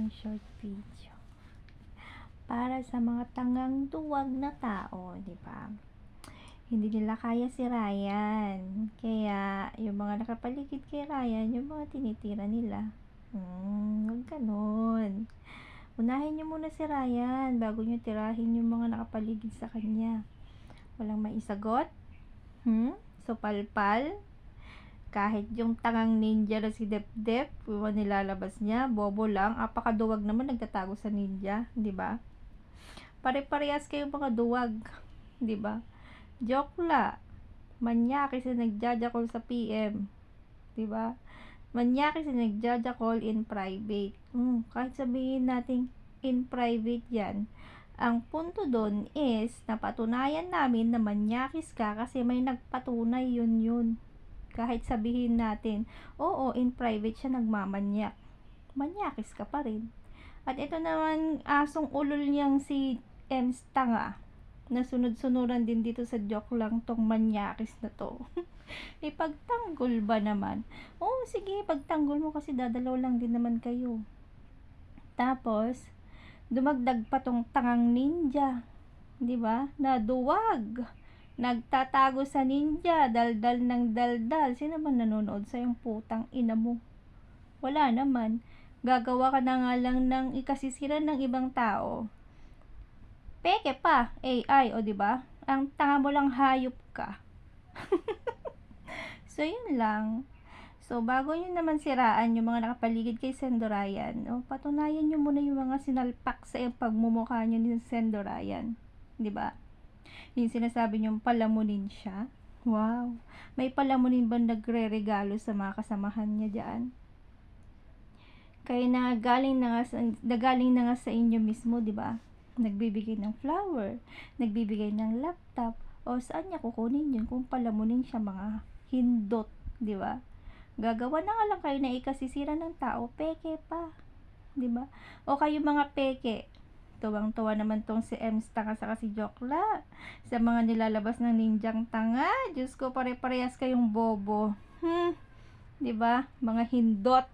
isang short video para sa mga tangang duwag na tao, di ba? Hindi nila kaya si Ryan. Kaya, yung mga nakapaligid kay Ryan, yung mga tinitira nila. Huwag ganun. Unahin nyo muna si Ryan bago nyo tirahin yung mga nakapaligid sa kanya. Walang maisagot? So, palpal? Kahit yung tangang ninja na si Dep-Dep, yung nilalabas niya, bobo lang, apakaduwag naman nagtatago sa ninja, di ba? Pare-parehas kayong mga duwag, di ba? Joke la. Manyakis na nagjajakol sa PM, di ba? Manyakis na nagjajakol in private. Kahit sabihin natin in private yan, ang punto doon is napatunayan namin na manyakis ka kasi may nagpatunay yun. Kahit sabihin natin, oo, in private siya nagmamanyak, manyakis ka pa rin. At ito naman, asong ulol niyang si Ems Tanga, na sunod-sunuran din dito sa joke lang tong manyakis na to. Ipagtanggol ba naman? Oo, sige, pagtanggol mo kasi dadalaw lang din naman kayo. Tapos, dumagdag pa tong tangang ninja, di ba? Na duwag. Nagtatago sa ninja, daldal ng daldal. Sino man nanonood sa yung putang ina mo? Wala naman. Gagawa ka na nga lang ng ikasisira ng ibang tao. Peke pa, AI, o diba? Ang tanga mo lang, hayop ka. So, yun lang. So, bago nyo naman siraan yung mga nakapaligid kay Sendo Ryan, patunayan nyo muna yung mga sinalpak sa yung pagmumukha nyo ni Sendo Ryan. Diba? Yung sinasabi nyo, palamunin siya. Wow. May palamunin ba nagre-regalo sa mga kasamahan niya dyan? Kaya nagaling na nga sa inyo mismo, di ba? Nagbibigay ng flower, nagbibigay ng laptop, o saan niya kukunin yun kung palamunin siya, mga hindot, di ba? Gagawa na nga lang kayo na ikasisira ng tao, peke pa, di ba? O kayo mga peke, tuwang-tuwa naman tong si Ems Tanga sa si Jokla sa mga nilalabas ng ninjang tanga. Diyos ko, pare-parehas kayong bobo. Di ba? Mga hindot.